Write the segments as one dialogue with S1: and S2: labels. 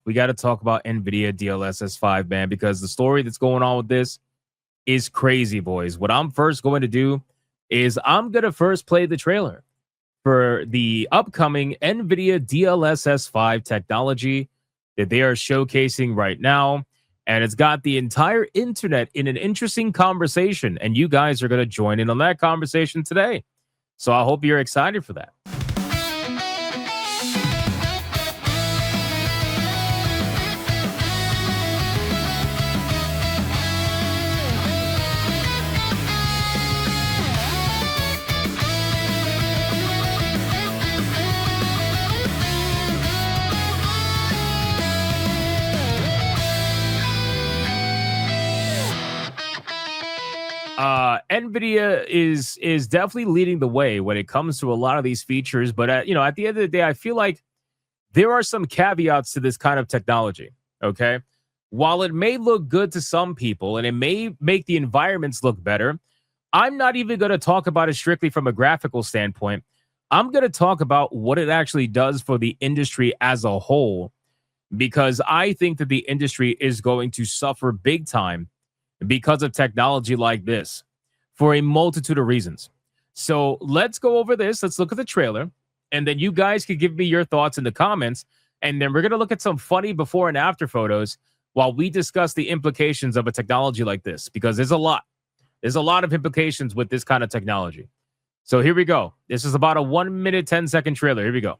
S1: we got to talk about NVIDIA DLSS 5, man, because the story that's going on with this is crazy, boys. What I'm first going to do is I'm going to first play the trailer for the upcoming NVIDIA DLSS 5 technology that they are showcasing right now. And it's got the entire internet in an interesting conversation. And you guys are going to join in on that conversation today. So I hope you're excited for that. NVIDIA is definitely leading the way when it comes to a lot of these features. But, at the end of the day, I feel like there are some caveats to this kind of technology, okay? While it may look good to some people and it may make the environments look better, I'm not even going to talk about it strictly from a graphical standpoint. I'm going to talk about what it actually does for the industry as a whole, because I think that the industry is going to suffer big time because of technology like this for a multitude of reasons. So let's go over this. Let's look at the trailer, and then you guys can give me your thoughts in the comments. And then we're going to look at some funny before and after photos while we discuss the implications of a technology like this, because there's a lot. There's a lot of implications with this kind of technology. So here we go. This is about a 1 minute, 10-second trailer. Here we go.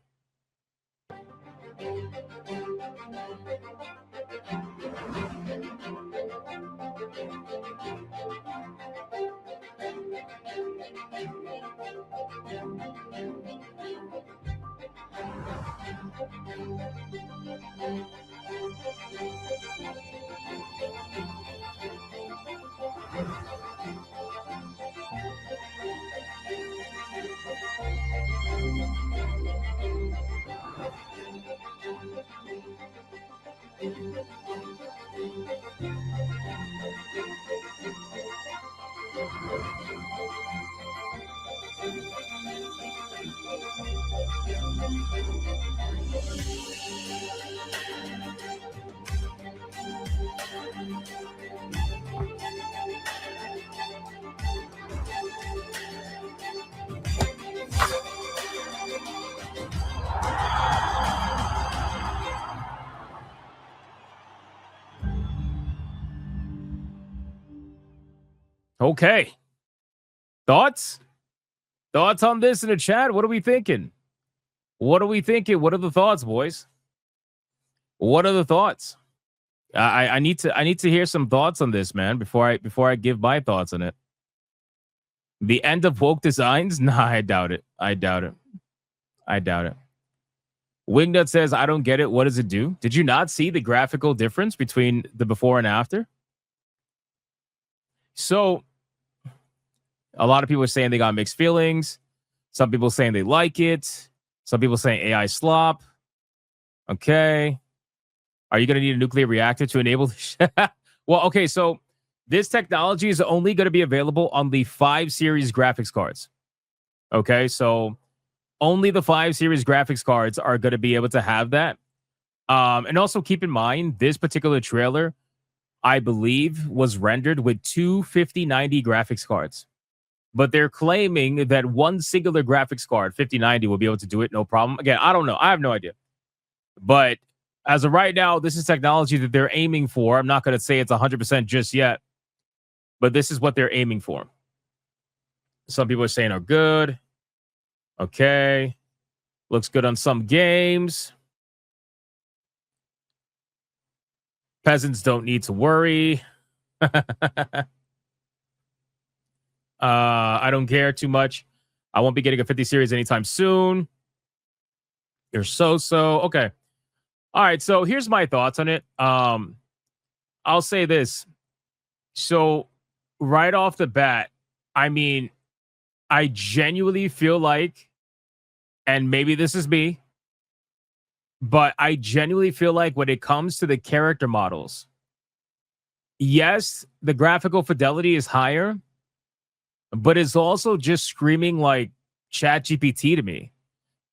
S1: Okay. Thoughts? Thoughts on this in the chat? What are we thinking? What are we thinking? What are the thoughts, boys? What are the thoughts? I need to hear some thoughts on this, man, before I give my thoughts on it. The end of woke designs? Nah, I doubt it. I doubt it. Wingnut says, I don't get it. What does it do? Did you not see the graphical difference between the before and after? So a lot of people are saying they got mixed feelings. Some people saying they like it. Some people saying AI slop. Okay. Are you going to need a nuclear reactor to enable this? Well, okay, so this technology is only going to be available on the 5 series graphics cards. Okay, so only the 5 series graphics cards are going to be able to have that. And also keep in mind, this particular trailer, I believe, was rendered with 2 5090 graphics cards. But they're claiming that one singular graphics card, 5090, will be able to do it, no problem. Again, I don't know. I have no idea. But as of right now, this is technology that they're aiming for. I'm not going to say it's 100% just yet, but this is what they're aiming for. Some people are saying are good. Okay. Looks good on some games. Peasants don't need to worry. I don't care too much. I won't be getting a 50 series anytime soon. You're so. Okay. All right. So here's my thoughts on it. I'll say this. So right off the bat, I mean, I genuinely feel like, and maybe this is me, but I genuinely feel like when it comes to the character models, yes, the graphical fidelity is higher, but it's also just screaming like ChatGPT to me.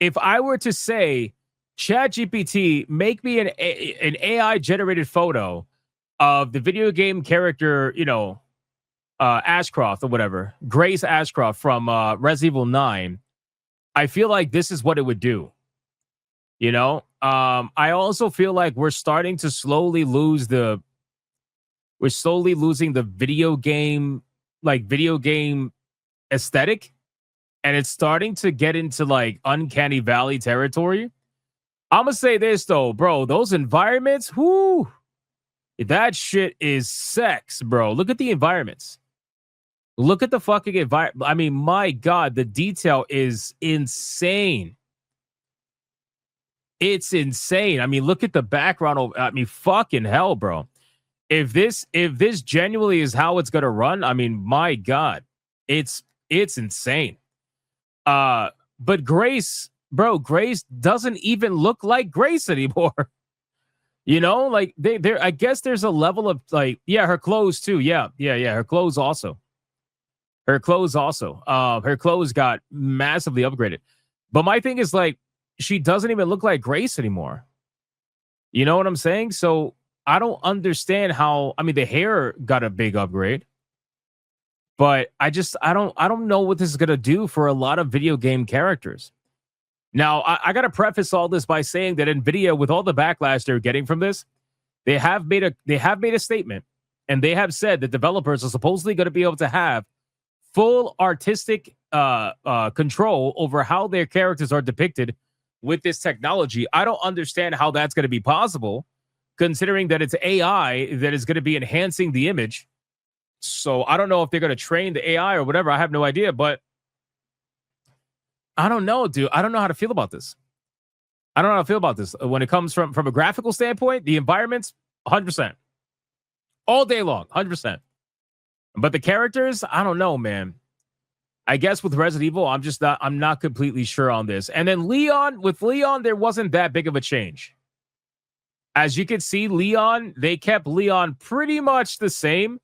S1: If I were to say ChatGPT, make me an AI generated photo of the video game character, Ashcroft or whatever, Grace Ashcroft from Resident Evil 9. I feel like this is what it would do. I also feel like we're slowly losing the video game aesthetic, and it's starting to get into like uncanny valley territory. I'm gonna say this though, bro, those environments, whoo, that shit is sex, bro. Look at the environments. Look at the fucking environment. I mean, my God, the detail is insane. It's insane. I mean, look at the background. I mean, fucking hell, bro. If this genuinely is how it's gonna run, I mean, my God, it's insane. But Grace, bro, Grace doesn't even look like Grace anymore. Like there. I guess there's a level of like, yeah, her clothes too. Yeah. Her clothes also. Her clothes got massively upgraded. But my thing is like, she doesn't even look like Grace anymore. You know what I'm saying? So I don't understand how. I mean, the hair got a big upgrade, but I don't know what this is gonna do for a lot of video game characters. Now, I gotta preface all this by saying that Nvidia, with all the backlash they're getting from this, they have made a statement, and they have said that developers are supposedly going to be able to have full artistic control over how their characters are depicted with this technology. I don't understand how that's going to be possible, considering that it's AI that is going to be enhancing the image. So I don't know if they're going to train the AI or whatever. I have no idea, but I don't know, dude. I don't know how to feel about this. I don't know how to feel about this. When it comes from a graphical standpoint, the environments, 100%. All day long, 100%. But the characters, I don't know, man. I guess with Resident Evil, I'm not completely sure on this. And then with Leon, there wasn't that big of a change. As you can see, they kept Leon pretty much the same.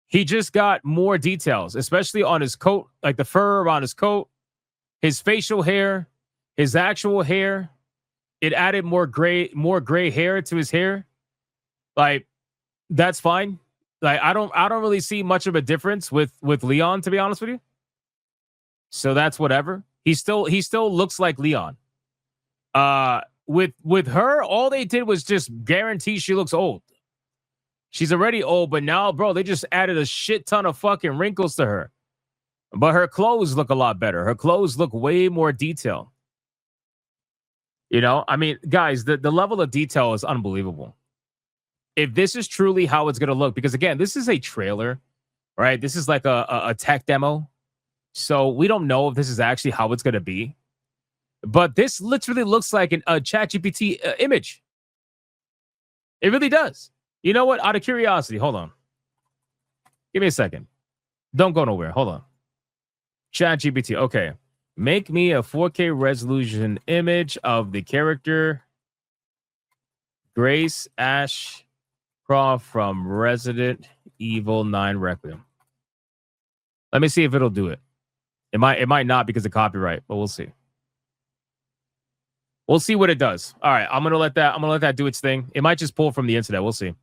S1: He just got more details, especially on his coat, like the fur around his coat, his facial hair, his actual hair. It added more gray hair to his hair. Like, that's fine. Like, I don't really see much of a difference with Leon, to be honest with you. So that's whatever. He still looks like Leon. With her, all they did was just guarantee she looks old. She's already old, but now, bro, they just added a shit ton of fucking wrinkles to her. But her clothes look a lot better. Her clothes look way more detailed. I mean, guys, the level of detail is unbelievable. If this is truly how it's going to look, because again, this is a trailer, right? This is like a tech demo. So we don't know if this is actually how it's going to be. But this literally looks like a ChatGPT image. It really does. You know what? Out of curiosity, hold on. Give me a second. Don't go nowhere. Hold on. ChatGPT. Okay. Make me a 4K resolution image of the character Grace Ashcroft from Resident Evil 9 Requiem. Let me see if it'll do it. It might not because of copyright, but we'll see. We'll see what it does. All right, I'm gonna let that do its thing. It might just pull from the internet. We'll see.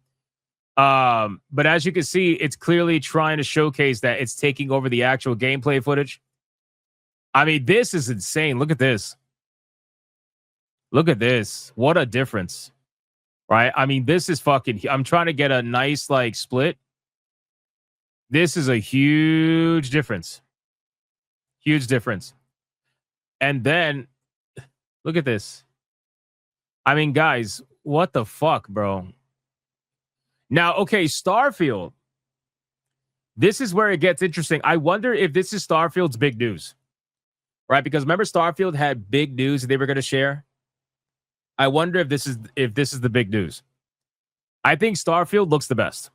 S1: But as you can see, it's clearly trying to showcase that it's taking over the actual gameplay footage. I mean, this is insane. Look at this. Look at this. What a difference. Right? I mean, this is fucking... I'm trying to get a nice, like, split. This is a huge difference. Huge difference. And then, look at this. I mean, guys, what the fuck, bro? Now, okay, Starfield. This is where it gets interesting. I wonder if this is Starfield's big news. Right? Because remember, Starfield had big news they were going to share. I wonder if this is the big news. I think Starfield looks the best.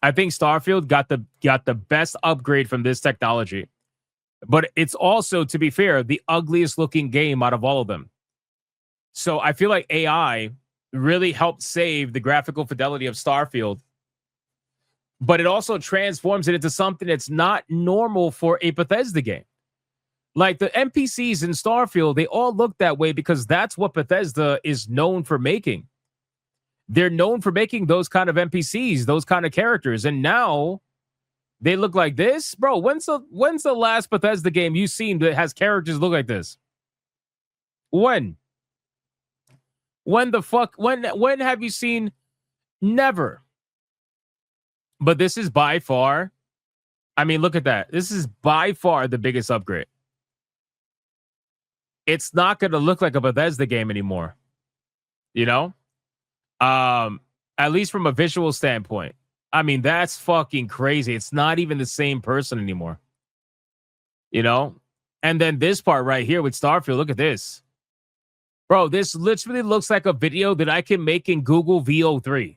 S1: I think Starfield got the best upgrade from this technology. But it's also, to be fair, the ugliest looking game out of all of them. So I feel like AI really helped save the graphical fidelity of Starfield. But it also transforms it into something that's not normal for a Bethesda game. Like the NPCs in Starfield, they all look that way because that's what Bethesda is known for making. They're known for making those kind of NPCs, those kind of characters. And now they look like this. Bro, when's the last Bethesda game you've seen that has characters look like this? When? When have you seen? Never. But this is by far, I mean, look at that. This is by far the biggest upgrade. It's not going to look like a Bethesda game anymore. You know? At least from a visual standpoint. I mean, that's fucking crazy. It's not even the same person anymore. You know? And then this part right here with Starfield, look at this. Bro, this literally looks like a video that I can make in Google VO3.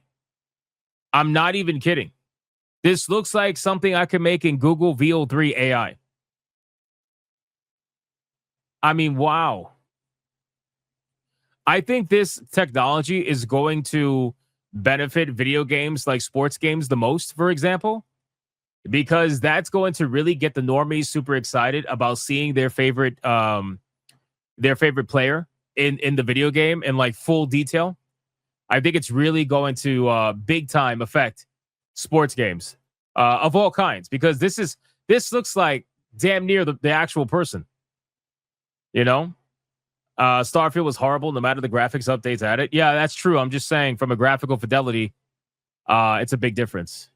S1: I'm not even kidding. This looks like something I can make in Google VO3 AI. I mean, wow. I think this technology is going to benefit video games like sports games the most, for example, because that's going to really get the normies super excited about seeing their favorite player in the video game in like full detail. I think it's really going to big time affect sports games of all kinds, because this looks like damn near the actual person. You know? Starfield was horrible no matter the graphics updates at it. Yeah, that's true. I'm just saying from a graphical fidelity, it's a big difference.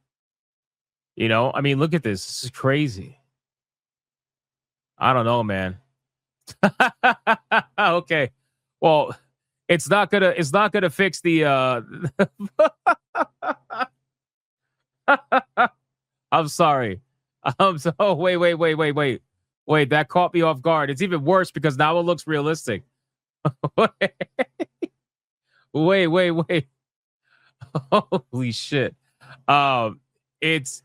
S1: You know, I mean, look at this. This is crazy. I don't know, man. Okay. Well, it's not gonna fix the I'm sorry. Wait, that caught me off guard. It's even worse because now it looks realistic. Wait. Holy shit. It's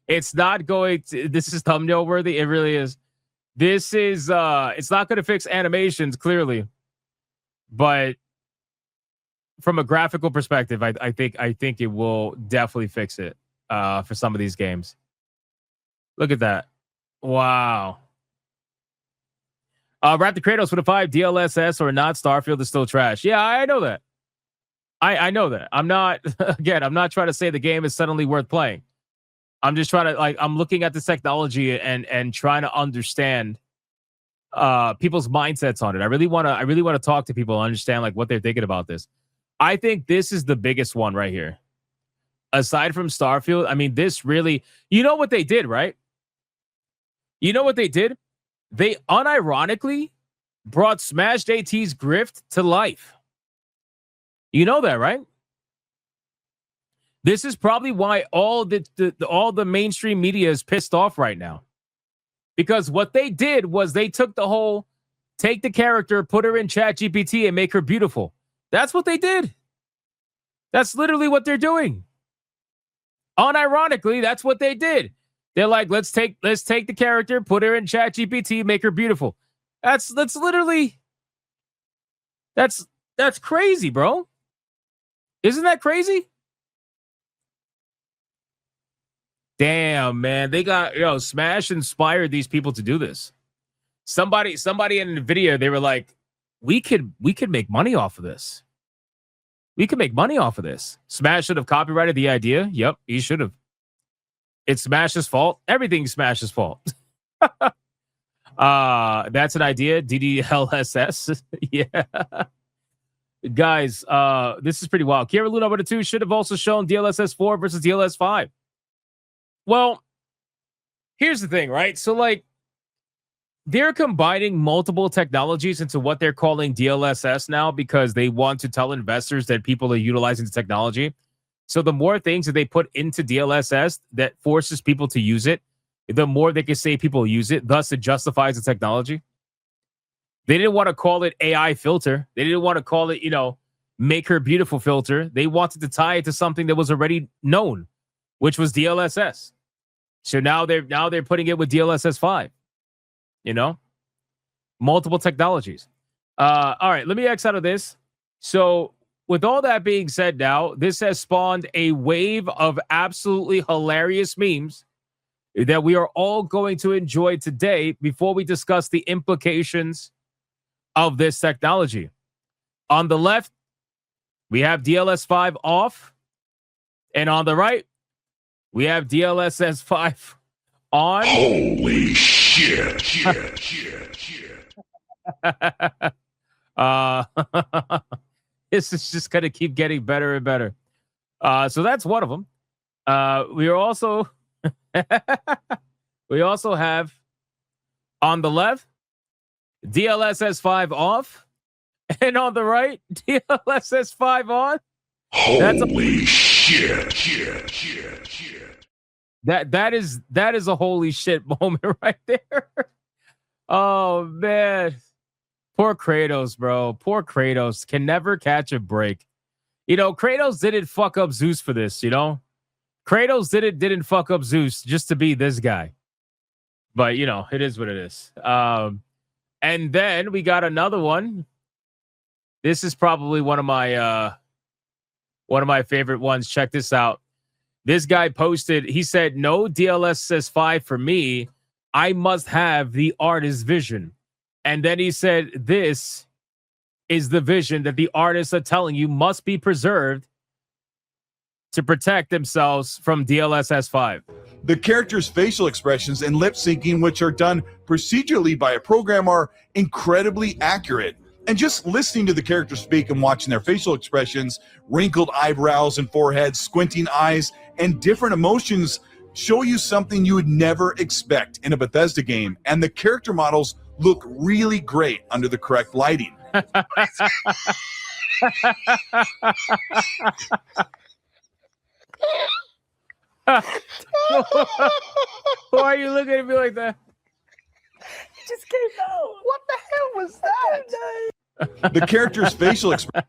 S1: it's not going to, this is thumbnail worthy. It really is. This is it's not going to fix animations clearly, but from a graphical perspective, I think it will definitely fix it for some of these games. Look at that. Wow. Raptor Kratos with a 5 DLSS or not, Starfield is still trash. Yeah, I know that. I know that. I'm not trying to say the game is suddenly worth playing. I'm just trying to I'm looking at this technology and trying to understand people's mindsets on it. I really want to talk to people and understand like what they're thinking about this. I think this is the biggest one right here. Aside from Starfield, I mean, this really, you know what they did, right? You know what they did? They unironically brought Smashed AT's grift to life. You know that, right? This is probably why all the mainstream media is pissed off right now. Because what they did was they took take the character, put her in ChatGPT and make her beautiful. That's what they did. That's literally what they're doing. Unironically, that's what they did. They're like, let's take the character, put her in ChatGPT, make her beautiful. That's literally that's crazy, bro. Isn't that crazy? Damn, man. They got, Smash inspired these people to do this. Somebody in the video, they were like, we could make money off of this. We could make money off of this. Smash should have copyrighted the idea. Yep, he should have. It's Smash's fault. Everything's Smash's fault. That's an idea. DDLSS. Yeah. Guys, this is pretty wild. Kiera Luna number 2 should have also shown DLSS 4 versus DLS 5. Well, here's the thing, right? So, like, they're combining multiple technologies into what they're calling DLSS now because they want to tell investors that people are utilizing the technology. So the more things that they put into DLSS that forces people to use it, the more they can say people use it. Thus, it justifies the technology. They didn't want to call it AI filter. They didn't want to call it, make her beautiful filter. They wanted to tie it to something that was already known, which was DLSS. So now they're putting it with DLSS 5. Multiple technologies. All right, let me X out of this. So with all that being said now, this has spawned a wave of absolutely hilarious memes that we are all going to enjoy today before we discuss the implications of this technology. On the left, we have DLS5 off. And on the right, we have DLSS5 on.
S2: Holy shit.
S1: This is just going to keep getting better and better. So that's one of them. We are also we also have on the left DLSS5 off, and on the right DLSS5 on.
S2: Holy shit.
S1: That is a holy shit moment right there. Oh man. Poor Kratos, bro. Poor Kratos can never catch a break. You know, Kratos didn't fuck up Zeus for this, you know? Kratos didn't fuck up Zeus just to be this guy. But, you know, it is what it is. And then we got another one. This is probably one of my favorite ones. Check this out. This guy posted, he said, "No DLSS 5 for me. I must have the artist's vision." And then he said, "This is the vision that the artists are telling you must be preserved to protect themselves from DLSS 5.
S3: The characters' facial expressions and lip syncing, which are done procedurally by a program, are incredibly accurate. And just listening to the characters speak and watching their facial expressions, wrinkled eyebrows and foreheads, squinting eyes, and different emotions show you something you would never expect in a Bethesda game. And the character models look really great under the correct lighting."
S1: Why are you looking at me like that?
S4: It just came out. What the hell was that?
S3: The character's facial expression.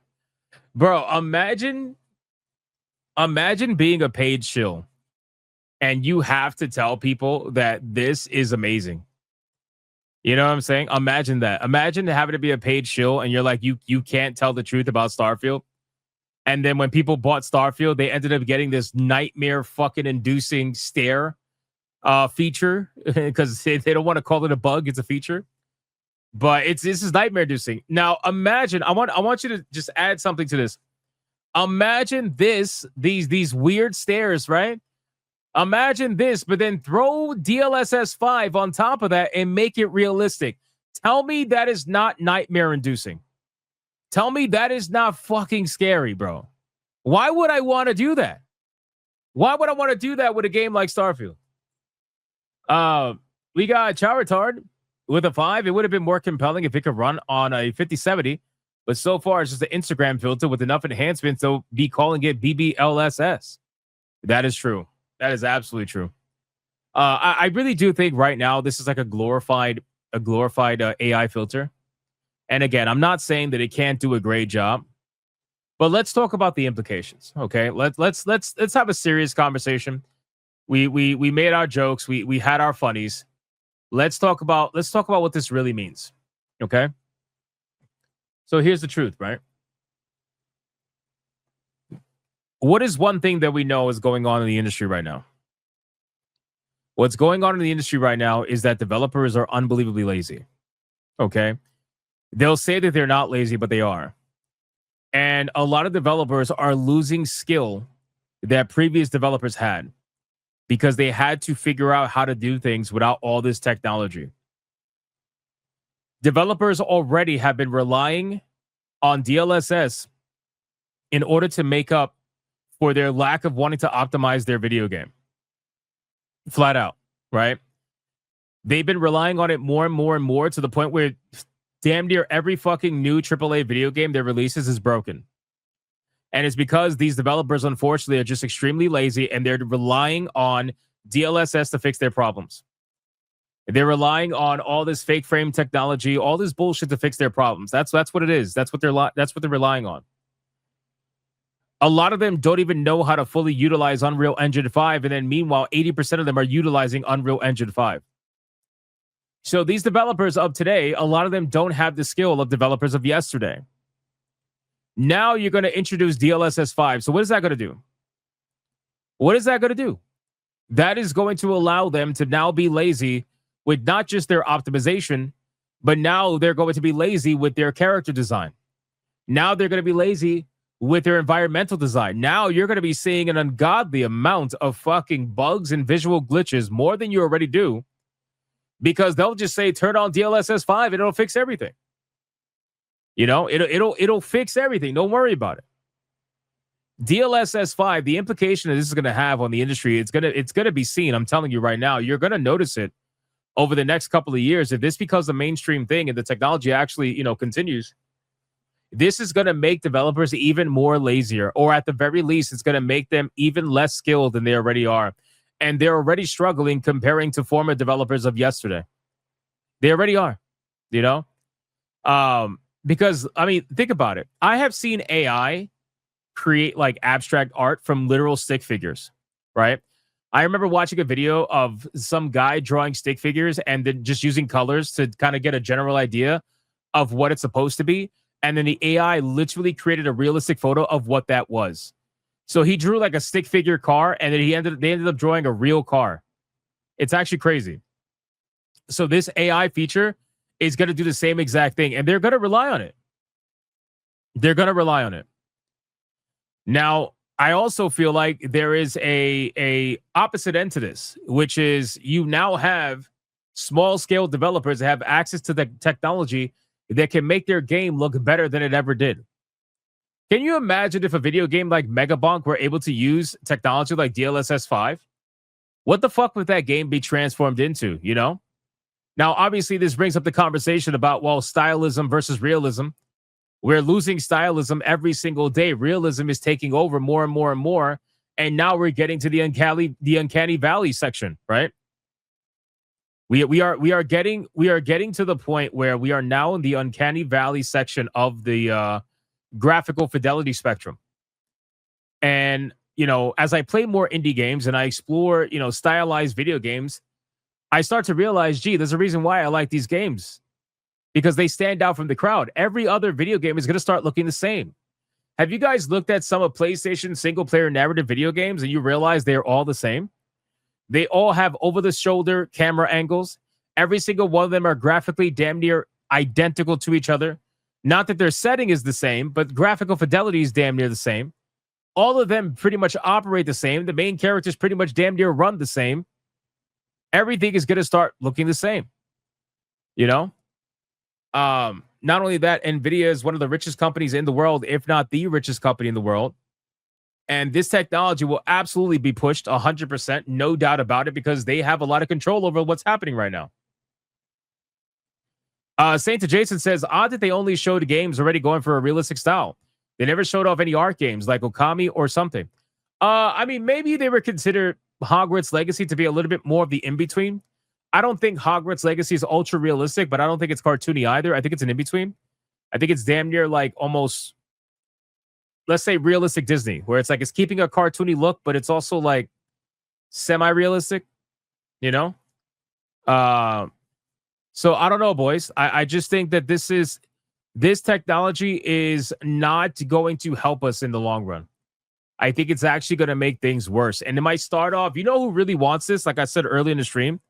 S1: Bro, imagine being a paid shill and you have to tell people that this is amazing. You know what I'm saying? Imagine that. Imagine having to be a paid shill and you're like, you can't tell the truth about Starfield. And then when people bought Starfield, they ended up getting this nightmare fucking inducing stare feature because they don't want to call it a bug. It's a feature. But this is nightmare inducing. Now imagine, I want you to just add something to this. Imagine these weird stares, right? Imagine this, but then throw DLSS 5 on top of that and make it realistic. Tell me that is not nightmare inducing. Tell me that is not fucking scary, bro. Why would I want to do that? Why would I want to do that with a game like Starfield? We got Charizard with a 5. It would have been more compelling if it could run on a 5070, but so far it's just an Instagram filter with enough enhancements to be calling it BBLSS. That is true. That is absolutely true. I really do think right now this is like a glorified AI filter. And again, I'm not saying that it can't do a great job, but let's talk about the implications. Okay, let's have a serious conversation. We made our jokes. We had our funnies. Let's talk about what this really means. Okay. So here's the truth, right? What is one thing that we know is going on in the industry right now? What's going on in the industry right now is that developers are unbelievably lazy. Okay. They'll say that they're not lazy, but they are. And a lot of developers are losing skill that previous developers had because they had to figure out how to do things without all this technology. Developers already have been relying on DLSS in order to make up for their lack of wanting to optimize their video game. Flat out, right? They've been relying on it more and more and more to the point where damn near every fucking new AAA video game that releases is broken. And it's because these developers, unfortunately, are just extremely lazy and they're relying on DLSS to fix their problems. They're relying on all this fake frame technology, all this bullshit to fix their problems. That's what it is. That's what they're relying on. A lot of them don't even know how to fully utilize Unreal Engine 5. And then meanwhile, 80% of them are utilizing Unreal Engine 5. So these developers of today, a lot of them don't have the skill of developers of yesterday. Now you're going to introduce DLSS 5. So what is that going to do? What is that going to do? That is going to allow them to now be lazy with not just their optimization, but now they're going to be lazy with their character design. Now they're going to be lazy with their environmental design. Now you're going to be seeing an ungodly amount of fucking bugs and visual glitches, more than you already do, because they'll just say, turn on DLSS 5 and it'll fix everything. It'll fix everything. Don't worry about it. DLSS 5, the implication that this is going to have on the industry, it's going to be seen. I'm telling you right now, you're going to notice it over the next couple of years. If this becomes a mainstream thing and the technology actually, continues, this is going to make developers even more lazier, or at the very least, it's going to make them even less skilled than they already are. And they're already struggling comparing to former developers of yesterday. They already are, because, think about it. I have seen AI create like abstract art from literal stick figures, right? I remember watching a video of some guy drawing stick figures and then just using colors to kind of get a general idea of what it's supposed to be. And then the AI literally created a realistic photo of what that was. So he drew like a stick figure car, and then they ended up drawing a real car. It's actually crazy. So this AI feature is going to do the same exact thing, and they're going to rely on it. They're going to rely on it. Now, I also feel like there is a opposite end to this, which is you now have small scale developers that have access to the technology that can make their game look better than it ever did. Can you imagine if a video game like Megabonk were able to use technology like DLSS 5? What the fuck would that game be transformed into, Now, obviously, this brings up the conversation about, stylism versus realism. We're losing stylism every single day. Realism is taking over more and more and more. And now we're getting to the uncanny valley section, right? We are getting to the point where we are now in the uncanny valley section of the graphical fidelity spectrum. And, as I play more indie games and I explore, stylized video games, I start to realize, there's a reason why I like these games, because they stand out from the crowd. Every other video game is going to start looking the same. Have you guys looked at some of PlayStation single-player narrative video games and you realize they're all the same? They all have over-the-shoulder camera angles. Every single one of them are graphically damn near identical to each other. Not that their setting is the same, but graphical fidelity is damn near the same. All of them pretty much operate the same. The main characters pretty much damn near run the same. Everything is going to start looking the same. Not only that, NVIDIA is one of the richest companies in the world, if not the richest company in the world. And this technology will absolutely be pushed 100%, no doubt about it, because they have a lot of control over what's happening right now. Saint to Jason says, odd that they only showed games already going for a realistic style. They never showed off any art games like Okami or something. Maybe they were considered Hogwarts Legacy to be a little bit more of the in-between. I don't think Hogwarts Legacy is ultra realistic, but I don't think it's cartoony either. I think it's an in-between. I think it's damn near like almost, let's say, realistic Disney, where it's like it's keeping a cartoony look, but it's also like semi-realistic, So I don't know, boys. I just think that this technology is not going to help us in the long run. I think it's actually going to make things worse. And it might start off, who really wants this? Like I said earlier in the stream,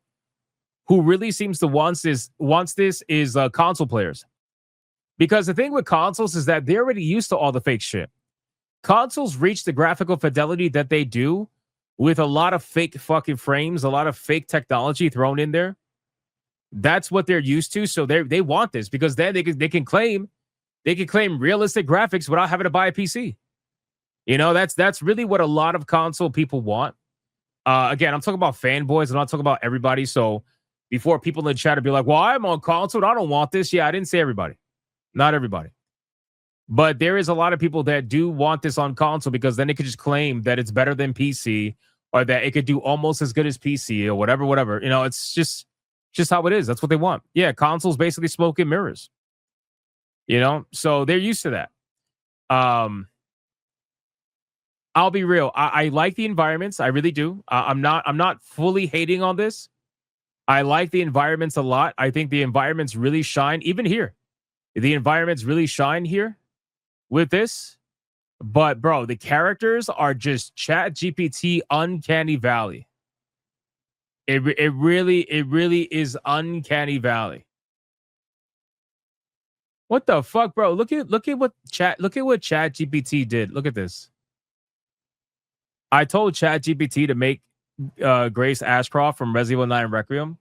S1: who really seems to wants this is console players. Because the thing with consoles is that they're already used to all the fake shit. Consoles reach the graphical fidelity that they do with a lot of fake fucking frames, a lot of fake technology thrown in there. That's what they're used to. So they want this because then they can claim realistic graphics without having to buy a PC. That's really what a lot of console people want. Again, I'm talking about fanboys. I'm not talking about everybody. So before people in the chat would be like, well, I'm on console, I don't want this. Yeah, I didn't say everybody. Not everybody. But there is a lot of people that do want this on console because then they could just claim that it's better than PC or that it could do almost as good as PC or whatever. It's just how it is. That's what they want. Yeah, consoles basically smoke and mirrors. So they're used to that. I'll be real. I like the environments. I really do. I'm not fully hating on this. I like the environments a lot. I think the environments really shine, even here. The environments really shine here with this. But bro, the characters are just Chat GPT uncanny valley. It really is uncanny valley. What the fuck, bro? Look at what Chat GPT did. Look at this. I told Chat GPT to make Grace Ashcroft from Resident Evil 9 Requiem,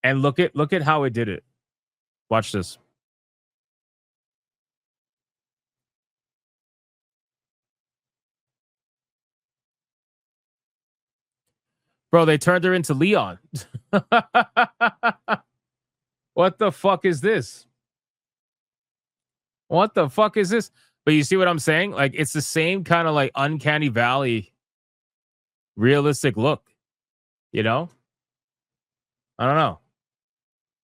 S1: and look at how it did it. Watch this. Bro, they turned her into Leon. What the fuck is this? What the fuck is this? But you see what I'm saying? Like, it's the same kind of like uncanny valley realistic look. You know? I don't know.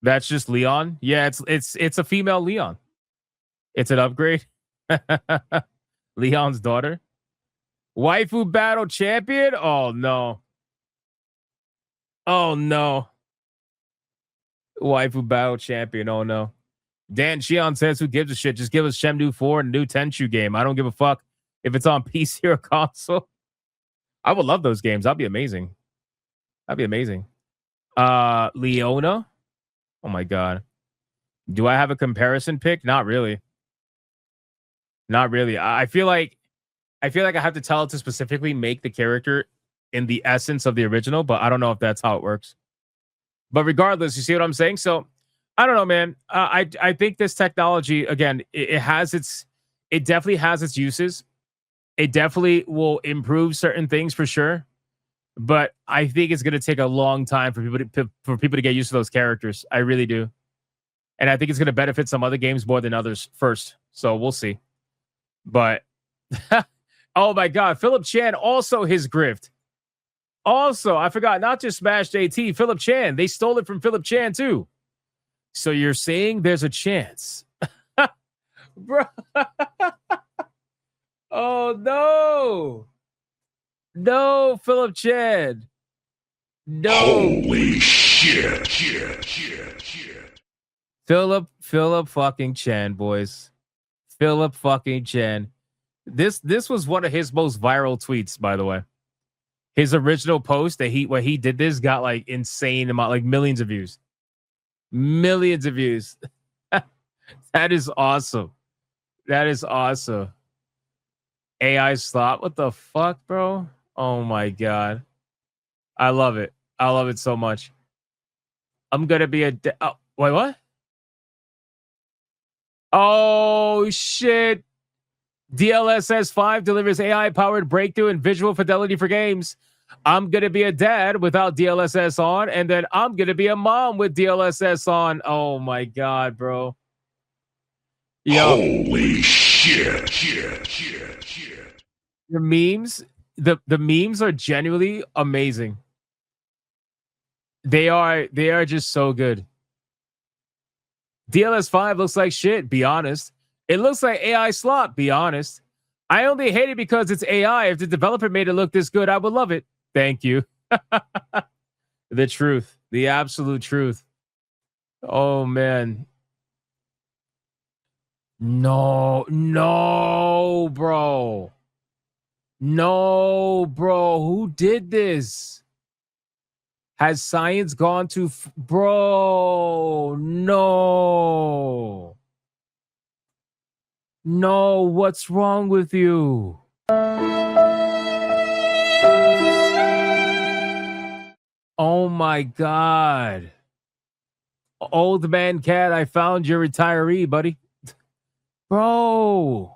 S1: That's just Leon. Yeah, it's a female Leon. It's an upgrade. Leon's daughter. Waifu battle champion? Oh no. Oh no. Waifu battle champion. Oh no. Dan Shion says, who gives a shit? Just give us Shenmue 4 and a new Tenchu game. I don't give a fuck if it's on PC or console. I would love those games. That'd be amazing. That'd be amazing. Leona. Oh my god. Do I have a comparison pick? Not really. Not really. I feel like I have to tell it to specifically make the character in the essence of the original, but I don't know if that's how it works. But regardless, you see what I'm saying? So I don't know, man. I think this technology, again, it definitely has its uses. It definitely will improve certain things for sure. But I think it's going to take a long time for people to get used to those characters. I really do. And I think it's going to benefit some other games more than others first. So we'll see. But, oh my God, Philip Chan, also his grift. Also, I forgot, not just Smash JT, Philip Chan. They stole it from Philip Chan too. So you're saying there's a chance. Bro. Oh, no. No, Philip Chan. No.
S2: Holy shit.
S1: Philip fucking Chan, boys. Philip fucking Chan. This was one of his most viral tweets, by the way. His original post when he did this got like insane amount, like millions of views. Millions of views. That is awesome. That is awesome. AI slot. What the fuck, bro? Oh my god. I love it. I love it so much. I'm gonna be oh, wait, what? Oh shit. DLSS 5 delivers AI-powered breakthrough in visual fidelity for games. I'm going to be a dad without DLSS on, and then I'm going to be a mom with DLSS on. Oh, my God, bro. Yo.
S2: Holy shit.
S1: The memes, the memes are genuinely amazing. They are just so good. DLS5 looks like shit, be honest. It looks like AI slop, be honest. I only hate it because it's AI. If the developer made it look this good, I would love it. Thank you. The truth. The absolute truth. Oh, man. No, bro. No, bro. Who did this? Has science gone to... Bro, no. No, what's wrong with you? Oh my God. Old man cat, I found your retiree, buddy. Bro.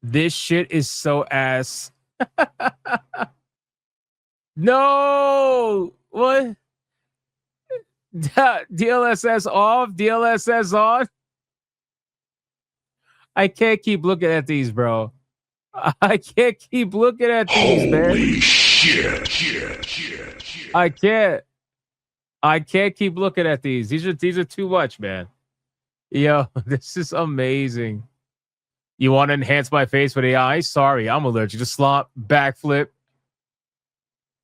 S1: This shit is so ass. No. What? DLSS off, DLSS on. I can't keep looking at these, bro. I can't keep looking at these, man.
S2: Holy shit.
S1: I can't keep looking at these. These are too much, man. Yo, this is amazing. You want to enhance my face with AI? Sorry, I'm allergic to slop, backflip.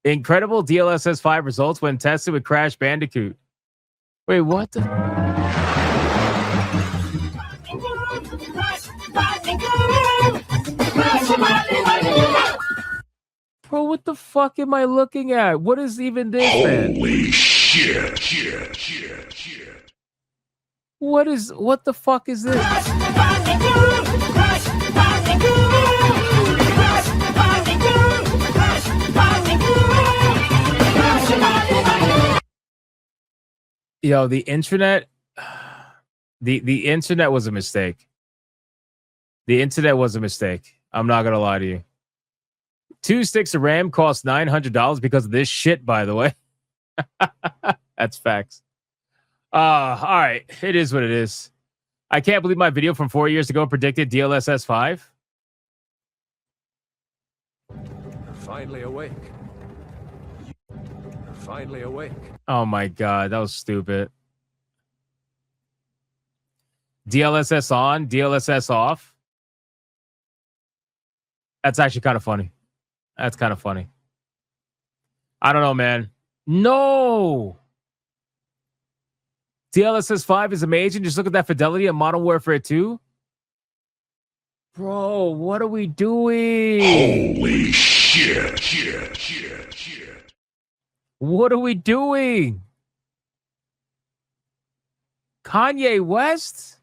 S1: Incredible DLSS 5 results when tested with Crash Bandicoot. Wait, what the... Bro, what the fuck am I looking at? What is even this, man?
S2: Holy shit.
S1: What the fuck is this? Yo, the internet, the internet was a mistake. The internet was a mistake. I'm not gonna lie to you. 2 sticks of RAM cost $900 because of this shit, by the way. That's facts. All right. It is what it is. I can't believe my video from 4 years ago predicted DLSS 5.
S5: Finally awake. Finally awake.
S1: Oh my God. That was stupid. DLSS on, DLSS off. That's actually kind of funny. That's kind of funny. I don't know, man. No. DLSS 5 is amazing. Just look at that fidelity of Modern Warfare 2. Bro, what are we doing?
S2: Holy shit.
S1: What are we doing? Kanye West?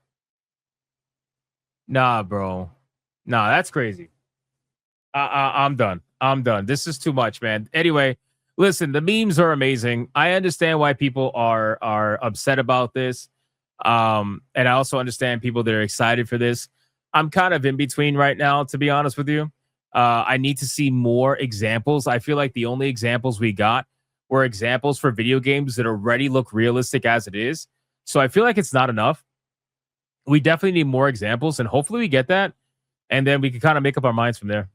S1: Nah, bro. Nah, that's crazy. I'm done. This is too much, man. Anyway, listen, the memes are amazing. I understand why people are upset about this. And I also understand people that are excited for this. I'm kind of in between right now, to be honest with you. I need to see more examples. I feel like the only examples we got were examples for video games that already look realistic as it is. So I feel like it's not enough. We definitely need more examples, and hopefully we get that. And then we can kind of make up our minds from there.